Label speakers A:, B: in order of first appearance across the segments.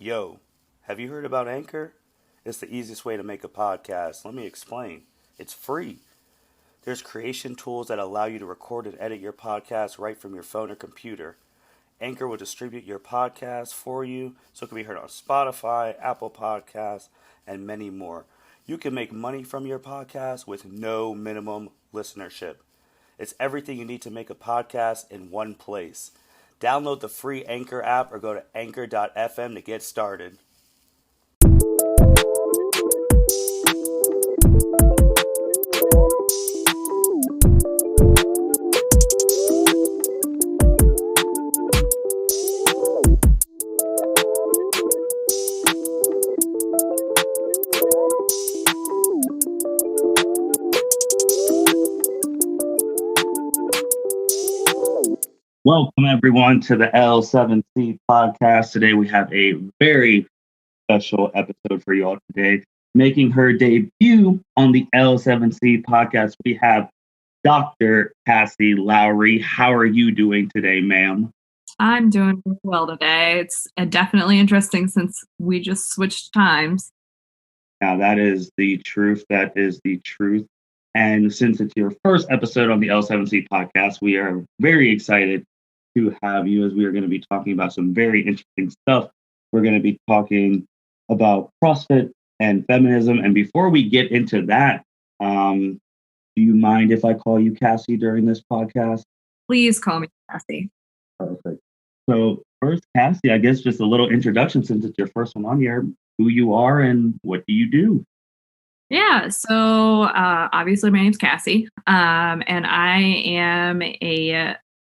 A: Yo, have you heard about Anchor? It's the easiest way to make a podcast. Let me explain. It's free. There's creation tools that allow you to record and edit your podcast right from your phone or computer. Anchor will distribute your podcast for you so it can be heard on Spotify, Apple Podcasts, and many more. You can make money from your podcast with no minimum listenership. It's everything you need to make a podcast in one place. Download the free Anchor app or go to anchor.fm to get started. Welcome, everyone, to the L7C Podcast. Today, we have a very special episode for you all today. Making her debut on the L7C Podcast, we have Dr. Kassie Lowery. How are you doing today, ma'am?
B: I'm doing well today. It's definitely interesting since we just switched times.
A: Now, that is the truth. That is the truth. And since it's your first episode on the L7C Podcast, we are very excited to have you, as we are going to be talking about some very interesting stuff. We're going to be talking about CrossFit and feminism. And before we get into that, do you mind if I call you Kassie during this podcast?
B: Please call me Kassie.
A: Perfect. So first, Kassie, I guess just a little introduction since it's your first one on here, who you are and what do you do?
B: Yeah, so obviously my name's Kassie, and I am a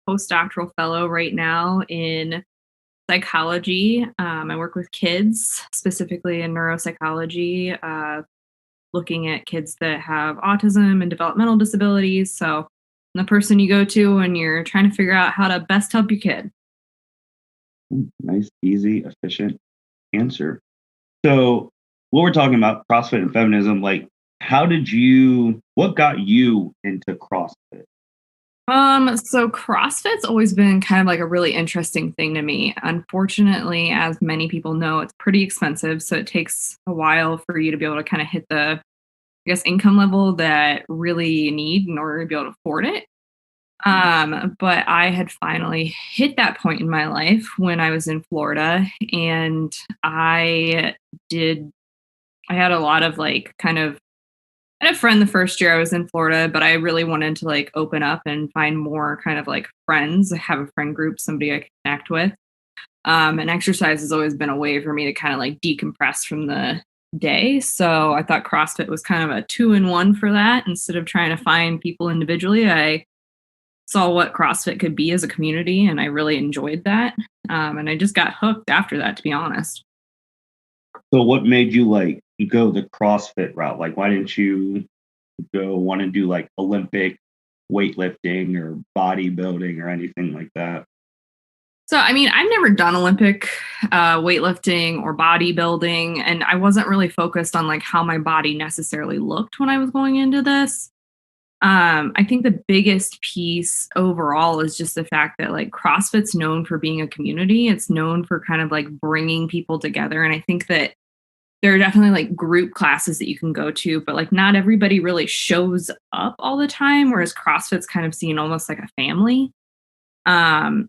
B: postdoctoral fellow right now in psychology. I work with kids, specifically in neuropsychology, looking at kids that have autism and developmental disabilities. So I'm the person you go to when you're trying to figure out how to best help your kid.
A: Nice, easy, efficient answer. So what we're talking about, CrossFit and feminism, like what got you into CrossFit?
B: So CrossFit's always been kind of like a really interesting thing to me. Unfortunately, as many people know, it's pretty expensive. So it takes a while for you to be able to kind of hit the, income level that really you need in order to be able to afford it. But I had finally hit that point in my life when I was in Florida, and I had a lot of I had a friend the first year I was in Florida, but I really wanted to open up and find more kind of friends. I have a friend group, somebody I can connect with. And exercise has always been a way for me to kind of decompress from the day. So I thought CrossFit was kind of a 2-in-1 for that. Instead of trying to find people individually, I saw what CrossFit could be as a community, and I really enjoyed that. And I just got hooked after that, to be honest.
A: So what made you go the CrossFit route? Why didn't you want to do Olympic weightlifting or bodybuilding or anything like that?
B: So, I've never done Olympic weightlifting or bodybuilding, and I wasn't really focused on how my body necessarily looked when I was going into this. I think the biggest piece overall is just the fact that CrossFit's known for being a community. It's known for kind of bringing people together. And I think that there are definitely group classes that you can go to, but not everybody really shows up all the time. Whereas CrossFit's kind of seen almost like a family,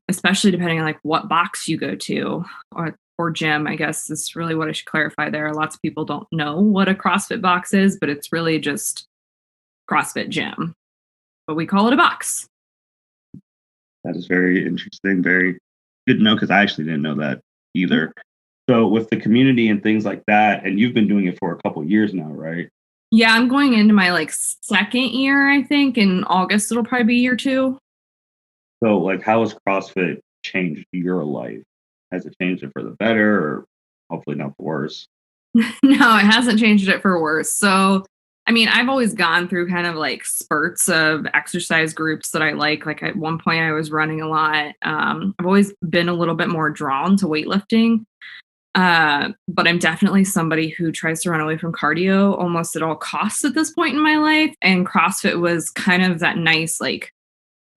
B: especially depending on what box you go to or gym. I guess is really what I should clarify there. Lots of people don't know what a CrossFit box is, but it's really just CrossFit gym, but we call it a box.
A: That is very interesting. Very good to know, because I actually didn't know that either. So with the community and things like that, and you've been doing it for a couple of years now, right?
B: Yeah, I'm going into my second year, I think. In August, it'll probably be year 2.
A: So how has CrossFit changed your life? Has it changed it for the better, or hopefully not the worse?
B: No, it hasn't changed it for worse. So, I've always gone through kind of spurts of exercise groups that I like. At one point I was running a lot. I've always been a little bit more drawn to weightlifting. But I'm definitely somebody who tries to run away from cardio almost at all costs at this point in my life. And CrossFit was kind of that nice,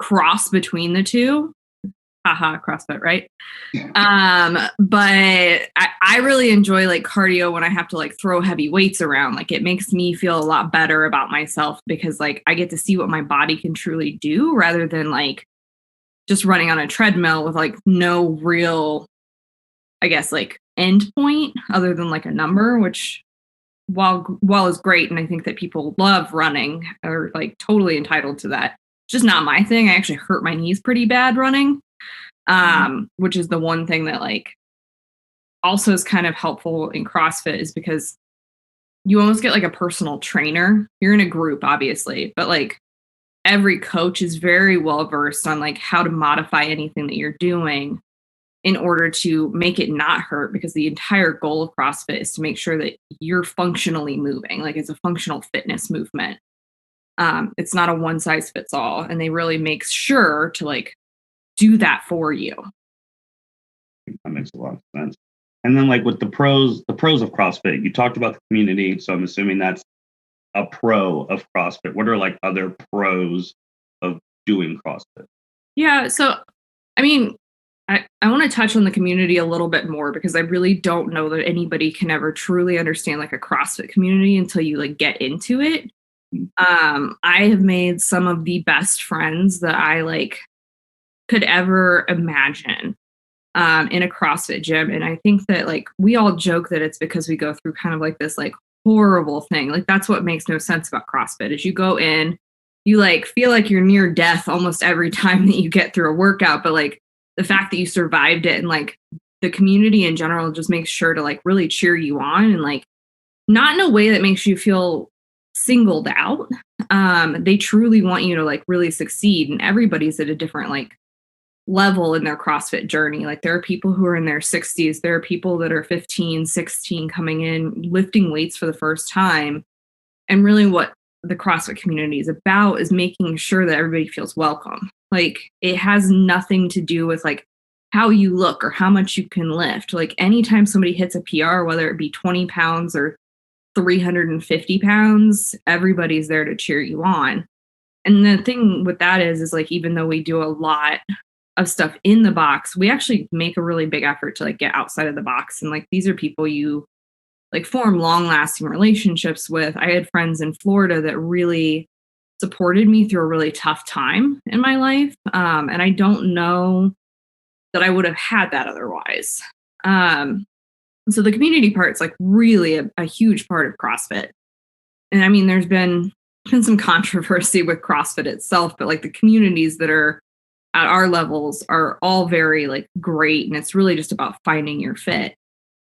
B: cross between the two. haha, CrossFit, right? But I really enjoy like cardio when I have to like throw heavy weights around. Like it makes me feel a lot better about myself because like I get to see what my body can truly do rather than like just running on a treadmill with like no real, I guess, like end point other than like a number, which while is great. And I think that people love running are like totally entitled to that. It's just not my thing. I actually hurt my knees pretty bad running, which is the one thing that like also is kind of helpful in CrossFit is because you almost get like a personal trainer. You're in a group, obviously, but like every coach is very well versed on like how to modify anything that you're doing in order to make it not hurt, because the entire goal of CrossFit is to make sure that you're functionally moving. Like it's a functional fitness movement. It's not a one size fits all. And they really make sure to like do that for you.
C: That makes a lot of sense. And then like with the pros of CrossFit, you talked about the community. So I'm assuming that's a pro of CrossFit. What are like other pros of doing CrossFit?
B: Yeah. So, I mean, I want to touch on the community a little bit more because I really don't know that anybody can ever truly understand like a CrossFit community until you like get into it. I have made some of the best friends that I like could ever imagine in a CrossFit gym. And I think that like we all joke that it's because we go through kind of like this like horrible thing. Like that's what makes no sense about CrossFit is you go in, you like feel like you're near death almost every time that you get through a workout, but like the fact that you survived it and like the community in general just makes sure to like really cheer you on and like not in a way that makes you feel singled out. They truly want you to like really succeed, and everybody's at a different like level in their CrossFit journey. Like there are people who are in their 60s, there are people that are 15, 16 coming in lifting weights for the first time. And really what the CrossFit community is about is making sure that everybody feels welcome. Like it has nothing to do with like how you look or how much you can lift. Like anytime somebody hits a PR, whether it be 20 pounds or 350 pounds, everybody's there to cheer you on. And the thing with that is like, even though we do a lot of stuff in the box, we actually make a really big effort to like get outside of the box. And like, these are people you like form long lasting relationships with. I had friends in Florida that really supported me through a really tough time in my life. And I don't know that I would have had that otherwise. So the community part's like really a huge part of CrossFit. And I mean, there's been some controversy with CrossFit itself, but like the communities that are at our levels are all very like great. And it's really just about finding your fit.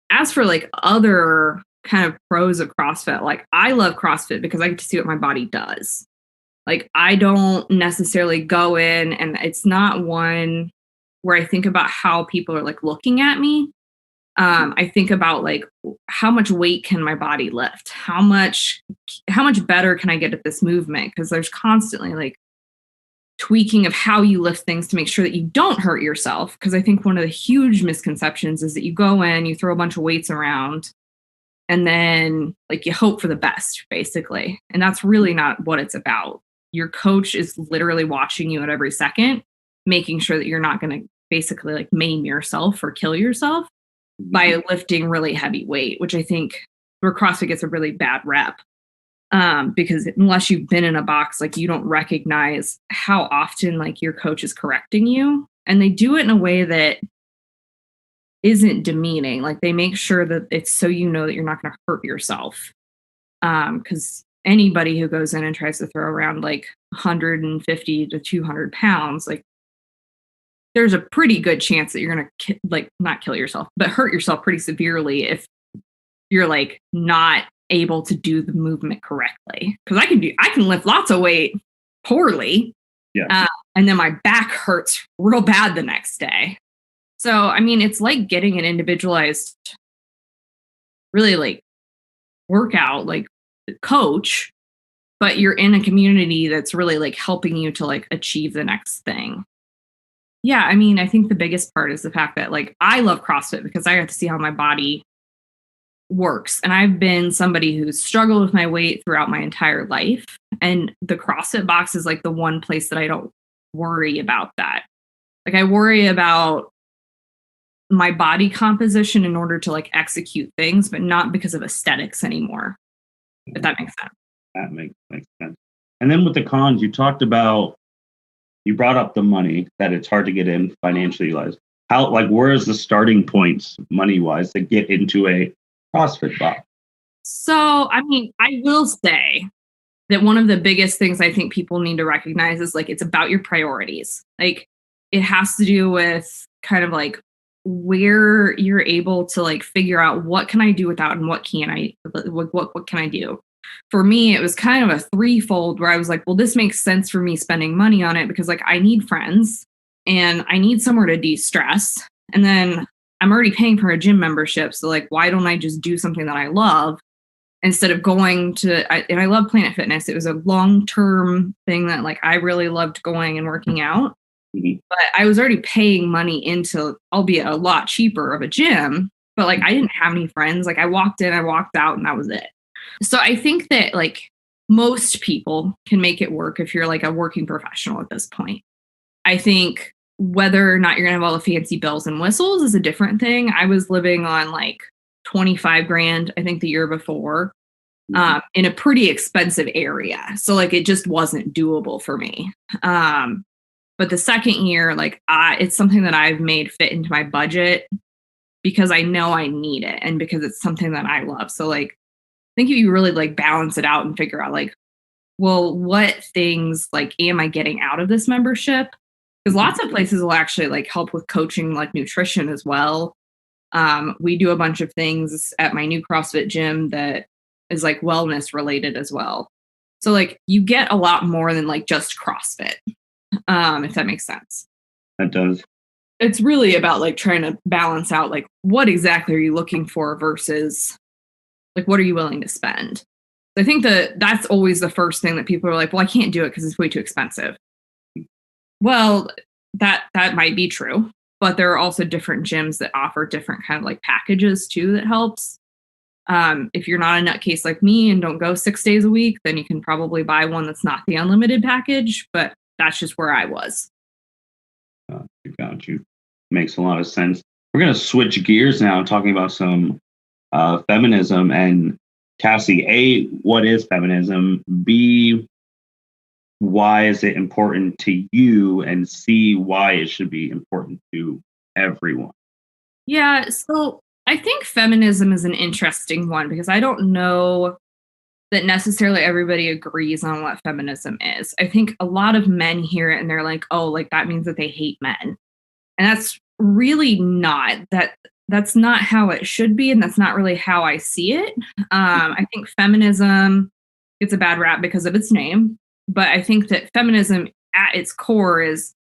B: As for like other kind of pros of CrossFit, like I love CrossFit because I get to see what my body does. Like I don't necessarily go in, and it's not one where I think about how people are like looking at me. I think about like how much weight can my body lift? How much better can I get at this movement? Because there's constantly like tweaking of how you lift things to make sure that you don't hurt yourself. Because I think one of the huge misconceptions is that you go in, you throw a bunch of weights around, and then like you hope for the best, basically. And that's really not what it's about. Your coach is literally watching you at every second, making sure that you're not going to basically like maim yourself or kill yourself by lifting really heavy weight, which I think where CrossFit gets a really bad rep. Because unless you've been in a box, like you don't recognize how often like your coach is correcting you, and they do it in a way that isn't demeaning. Like they make sure that it's so you know that you're not going to hurt yourself. Because anybody who goes in and tries to throw around like 150 to 200 pounds, like there's a pretty good chance that you're going to like not kill yourself, but hurt yourself pretty severely if you're like not able to do the movement correctly. Because I can lift lots of weight poorly, and then my back hurts real bad the next day. So I mean, it's like getting an individualized, really like workout, like coach, but you're in a community that's really like helping you to like achieve the next thing. Yeah, I mean, I think the biggest part is the fact that like I love CrossFit because I got to see how my body works. And I've been somebody who's struggled with my weight throughout my entire life. And the CrossFit box is like the one place that I don't worry about that. Like I worry about my body composition in order to like execute things, but not because of aesthetics anymore. If that makes sense.
C: That makes sense. And then with the cons, you brought up the money, that it's hard to get in financially wise. How, like, where is the starting points money wise to get into a CrossFit box?
B: So, I mean, I will say that one of the biggest things I think people need to recognize is like it's about your priorities. Like it has to do with kind of like where you're able to like figure out what can I do without and what can I do. For me, it was kind of a threefold where I was like, well, this makes sense for me spending money on it because like I need friends and I need somewhere to de-stress. And then I'm already paying for a gym membership. So like, why don't I just do something that I love instead of going to, and I love Planet Fitness. It was a long-term thing that like I really loved going and working out. Mm-hmm. But I was already paying money into, albeit a lot cheaper of a gym, but like I didn't have any friends. Like I walked in, I walked out, and that was it. So I think that like most people can make it work if you're like a working professional at this point. I think whether or not you're going to have all the fancy bells and whistles is a different thing. I was living on like 25 grand, I think the year before, in a pretty expensive area. So like, it just wasn't doable for me. But the second year, like it's something that I've made fit into my budget because I know I need it and because it's something that I love. So like, I think if you really like balance it out and figure out like, well, what things like am I getting out of this membership? Because lots of places will actually like help with coaching, like nutrition as well. We do a bunch of things at my new CrossFit gym that is like wellness related as well. So like you get a lot more than like just CrossFit, if that makes sense.
C: That does.
B: It's really about like trying to balance out like what exactly are you looking for versus like what are you willing to spend. I think that's always the first thing that people are like, well, I can't do it because it's way too expensive. Well, that might be true, but there are also different gyms that offer different kind of like packages too that helps. If you're not a nutcase like me and don't go 6 days a week, then you can probably buy one that's not the unlimited package, but that's just where I was.
C: Got you. Makes a lot of sense. We're going to switch gears now, talking about some feminism. And Kassie, A, what is feminism? B, why is it important to you? And C, why it should be important to everyone?
B: Yeah, so I think feminism is an interesting one because I don't know that necessarily everybody agrees on what feminism is. I think a lot of men hear it and they're like, oh, like that means that they hate men. And that's really not. That's not how it should be. And that's not really how I see it. I think feminism gets a bad rap because of its name. But I think that feminism at its core is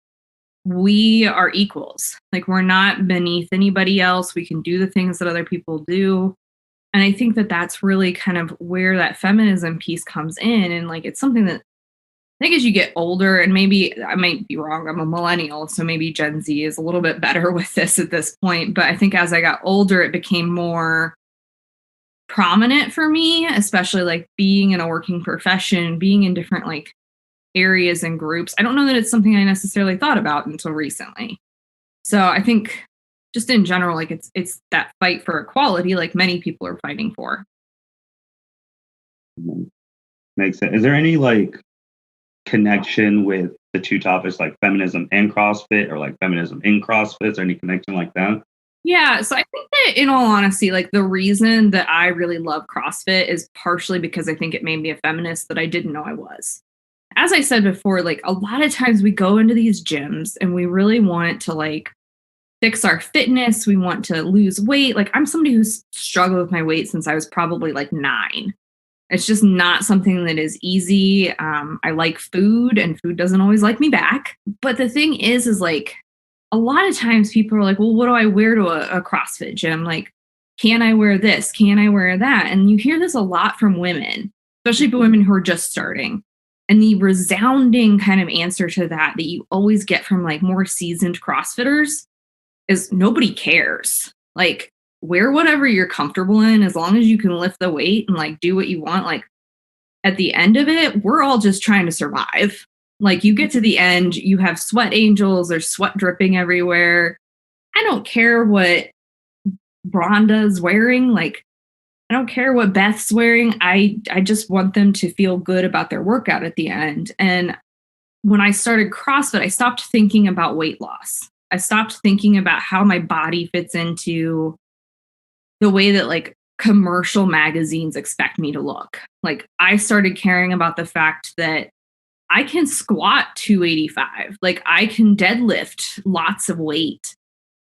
B: we are equals. Like we're not beneath anybody else. We can do the things that other people do. And I think that that's really kind of where that feminism piece comes in. And like, it's something that I think as you get older, and maybe I might be wrong, I'm a millennial, so maybe Gen Z is a little bit better with this at this point. But I think as I got older, it became more prominent for me, especially like being in a working profession, being in different like areas and groups. I don't know that it's something I necessarily thought about until recently. So I think just in general, like it's that fight for equality, like many people are fighting for.
C: Makes sense. Is there any like connection with the two topics, like feminism and CrossFit, or like feminism in CrossFit? Is there any connection like that?
B: Yeah, so I think that in all honesty, like the reason that I really love CrossFit is partially because I think it made me a feminist that I didn't know I was. As I said before, like a lot of times we go into these gyms and we really want to like fix our fitness. We want to lose weight. Like I'm somebody who's struggled with my weight since I was probably like 9. It's just not something that is easy. I like food and food doesn't always like me back. But the thing is like a lot of times people are like, well, what do I wear to a CrossFit gym? Like, can I wear this? Can I wear that? And you hear this a lot from women, especially for women who are just starting. And the resounding kind of answer to that you always get from like more seasoned CrossFitters is nobody cares. Like, wear whatever you're comfortable in as long as you can lift the weight and like do what you want. Like at the end of it, we're all just trying to survive. Like you get to the end, you have sweat angels, there's sweat dripping everywhere. I don't care what Rhonda's wearing. Like, I don't care what Beth's wearing. I just want them to feel good about their workout at the end. And when I started CrossFit, I stopped thinking about weight loss. I stopped thinking about how my body fits into the way that like commercial magazines expect me to look. Like I started caring about the fact that I can squat 285. Like I can deadlift lots of weight.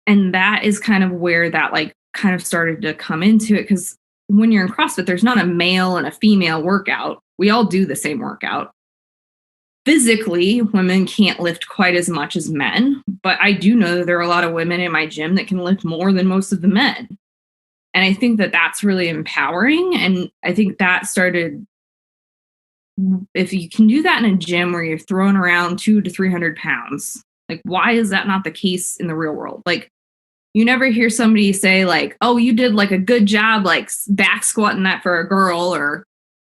B: And that is kind of where that like kind of started to come into it. Because when you're in CrossFit, there's not a male and a female workout. We all do the same workout. Physically, women can't lift quite as much as men, but I do know that there are a lot of women in my gym that can lift more than most of the men. And I think that that's really empowering. And I think that started, if you can do that in a gym where you're throwing around 200 to 300 pounds, like why is that not the case in the real world? Like you never hear somebody say like, oh, you did like a good job, like back squatting that for a girl or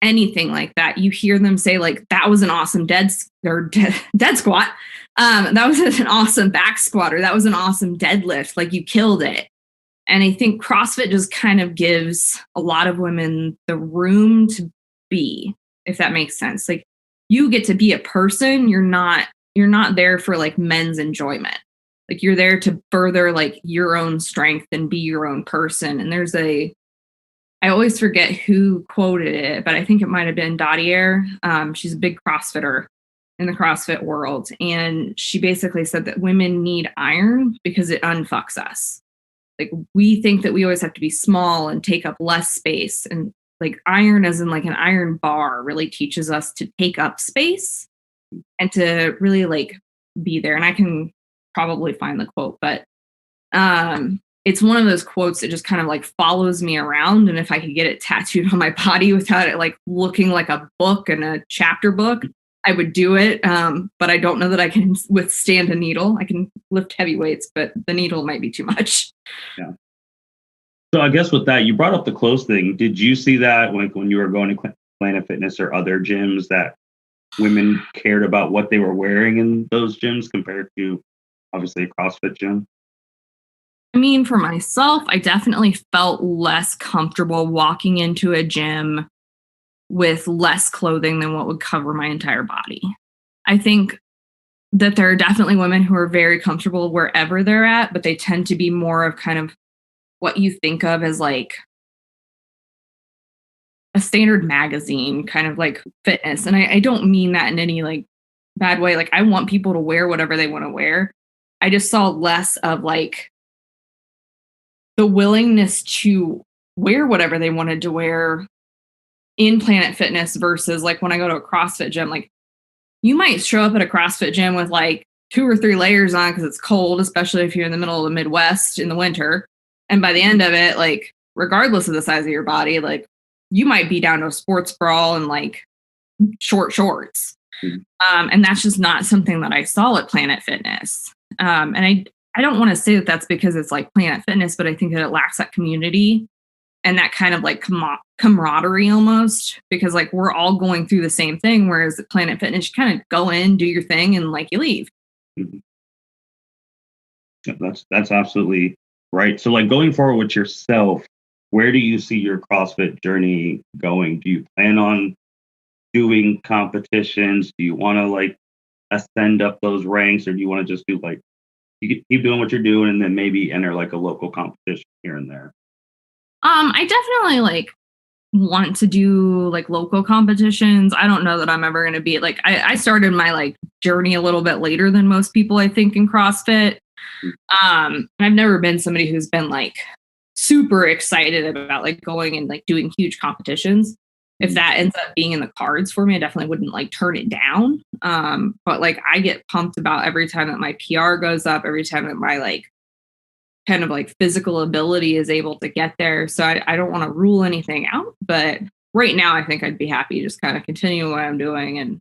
B: anything like that. You hear them say like, that was an awesome dead squat. That was an awesome back squat, or that was an awesome deadlift. Like you killed it. And I think CrossFit just kind of gives a lot of women the room to be, if that makes sense. Like you get to be a person. You're not there for like men's enjoyment. Like you're there to further like your own strength and be your own person. And I always forget who quoted it, but I think it might have been Dottier. She's a big CrossFitter in the CrossFit world. And she basically said that women need iron because it unfucks us. Like we think that we always have to be small and take up less space. And like iron as in like an iron bar really teaches us to take up space and to really like be there. And I can probably find the quote, but it's one of those quotes that just kind of like follows me around. And if I could get it tattooed on my body without it like looking like a book and a chapter book, I would do it. But I don't know that I can withstand a needle. I can lift heavy weights, but the needle might be too much.
C: Yeah. So I guess with that, you brought up the clothes thing. Did you see that when you were going to Planet Fitness or other gyms that women cared about what they were wearing in those gyms compared to obviously a CrossFit gym?
B: I mean, for myself, I definitely felt less comfortable walking into a gym with less clothing than what would cover my entire body. I think that there are definitely women who are very comfortable wherever they're at, but they tend to be more of kind of what you think of as like a standard magazine, kind of like fitness. And I don't mean that in any like bad way. Like I want people to wear whatever they want to wear. I just saw less of like the willingness to wear whatever they wanted to wear in Planet Fitness versus like when I go to a CrossFit gym. Like you might show up at a CrossFit gym with like 2 or 3 layers on because it's cold, especially if you're in the middle of the Midwest in the winter. And by the end of it, like regardless of the size of your body, like you might be down to a sports bra and like short shorts. And that's just not something that I saw at Planet Fitness. And I don't want to say that that's because it's like Planet Fitness, but I think that it lacks that community and that kind of like camaraderie almost, because like we're all going through the same thing. Whereas at Planet Fitness, you kind of go in, do your thing, and like you leave.
C: Mm-hmm. That's absolutely right. So like going forward with yourself, where do you see your CrossFit journey going? Do you plan on doing competitions? Do you want to like ascend up those ranks, or do you want to just do like you keep doing what you're doing and then maybe enter like a local competition here and there?
B: I definitely like want to do like local competitions. I don't know that I'm ever going to be like, I started my like journey a little bit later than most people, I think, in CrossFit. I've never been somebody who's been like super excited about like going and like doing huge competitions. If that ends up being in the cards for me, I definitely wouldn't like turn it down. But like I get pumped about every time that my PR goes up, every time that my like kind of like physical ability is able to get there. So I don't want to rule anything out, but right now I think I'd be happy just kind of continuing what I'm doing and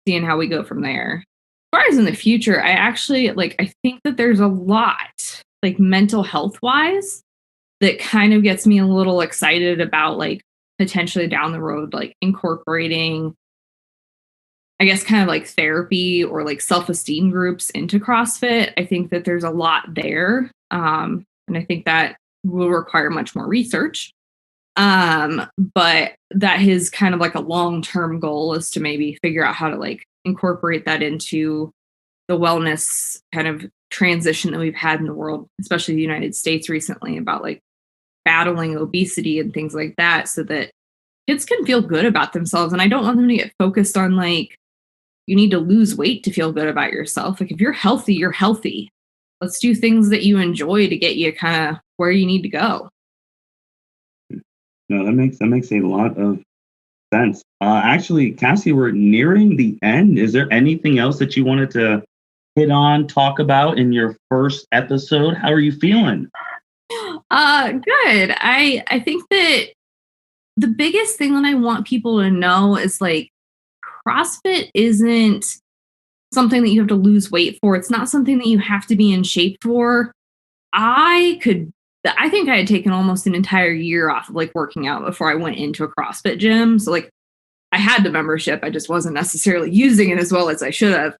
B: seeing how we go from there. As far as in the future, I think that there's a lot like mental health wise that kind of gets me a little excited about like potentially down the road, like incorporating I guess, kind of like therapy or like self-esteem groups into CrossFit. I think that there's a lot there. And I think that will require much more research. But that his kind of like a long-term goal is to maybe figure out how to like incorporate that into the wellness kind of transition that we've had in the world, especially the United States recently, about like battling obesity and things like that, so that kids can feel good about themselves. And I don't want them to get focused on like, you need to lose weight to feel good about yourself. Like if you're healthy, you're healthy. Let's do things that you enjoy to get you kind of where you need to go.
C: No, that makes a lot of sense. Actually, Kassie, we're nearing the end. Is there anything else that you wanted to hit on, talk about in your first episode? How are you feeling?
B: Good. I think that the biggest thing that I want people to know is like CrossFit isn't something that you have to lose weight for. It's not something that you have to be in shape for. I think I had taken almost an entire year off of like working out before I went into a CrossFit gym. So like I had the membership. I just wasn't necessarily using it as well as I should have.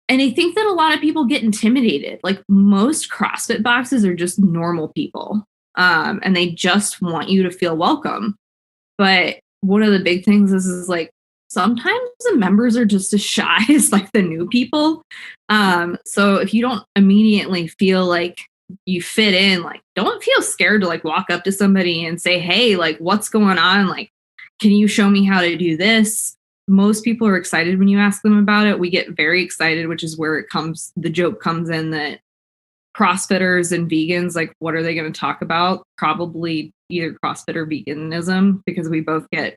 B: And I think that a lot of people get intimidated. Like most CrossFit boxes are just normal people. And they just want you to feel welcome. But one of the big things is like, sometimes the members are just as shy as like the new people. So if you don't immediately feel like you fit in, like don't feel scared to like walk up to somebody and say, hey, like what's going on? Like, can you show me how to do this? Most people are excited when you ask them about it. We get very excited, which is where the joke comes in that CrossFitters and vegans, like what are they going to talk about? Probably either CrossFit or veganism, because we both get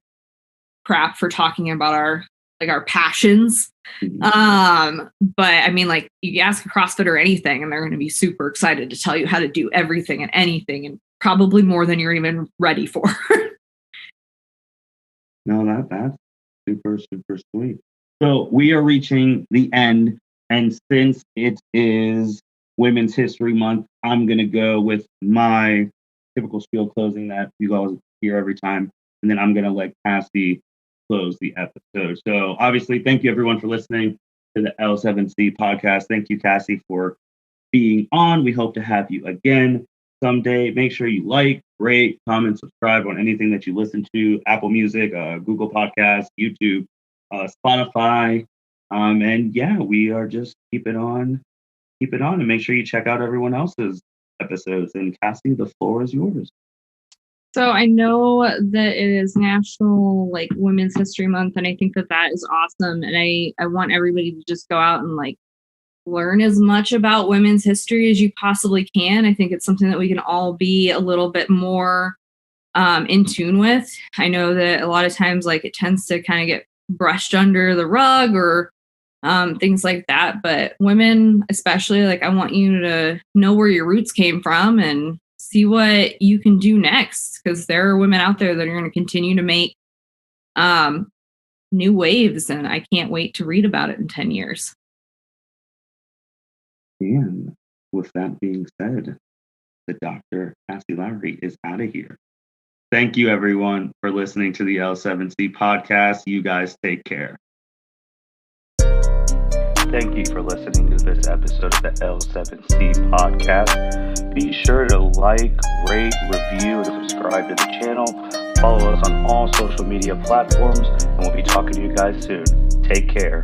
B: crap for talking about our passions. But I mean, like you ask a CrossFit or anything and they're going to be super excited to tell you how to do everything and anything, and probably more than you're even ready for.
C: No, that's super, super sweet. So we are reaching the end. And since it is Women's History Month, I'm going to go with my typical spiel closing that you guys hear every time. And then I'm going to let Kassie close the episode. So obviously, thank you everyone for listening to the L7C podcast. Thank you, Kassie, for being on. We hope to have you again someday. Make sure you like, rate, comment, subscribe on anything that you listen to: Apple Music, Google Podcasts, YouTube, Spotify. And yeah, we are just keep it on, and make sure you check out everyone else's episodes. And Kassie, the floor is yours.
B: So I know that it is National like Women's History Month, and I think that is awesome. And I want everybody to just go out and like learn as much about women's history as you possibly can. I think it's something that we can all be a little bit more in tune with. I know that a lot of times like it tends to kind of get brushed under the rug or things like that. But women especially, like I want you to know where your roots came from and see what you can do next, because there are women out there that are going to continue to make new waves, and I can't wait to read about it in 10 years.
C: And with that being said, the Dr. Kassie Lowery is out of here. Thank you everyone for listening to the L7C podcast. You guys take care.
A: Thank you for listening to this episode of the L7C Podcast. Be sure to like, rate, review, and subscribe to the channel. Follow us on all social media platforms, and we'll be talking to you guys soon. Take care.